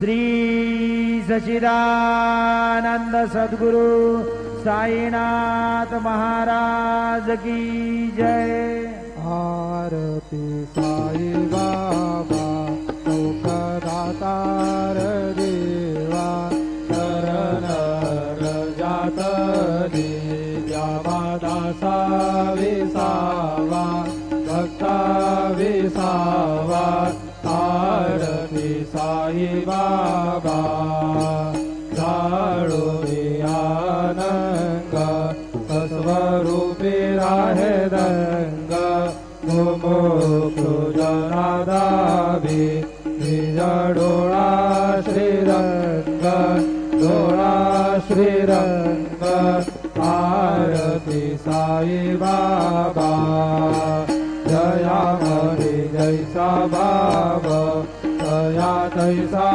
श्री सच्चिदानंद सद्गुरु साईनाथ महाराज की जय। आरती साई बाबा सौखदातार देवा शरण जात देवादासा विसावा भक्ता विसावा। आरती साई बाबा जाळोरी आनंद सस्वरूपी राहे दंग मुमुक्षु जनादाभी निज डोळा श्रीरंग डोळा श्रीरंग। आरती साई बाबा जया हरी जैसा बाबा जया तैसा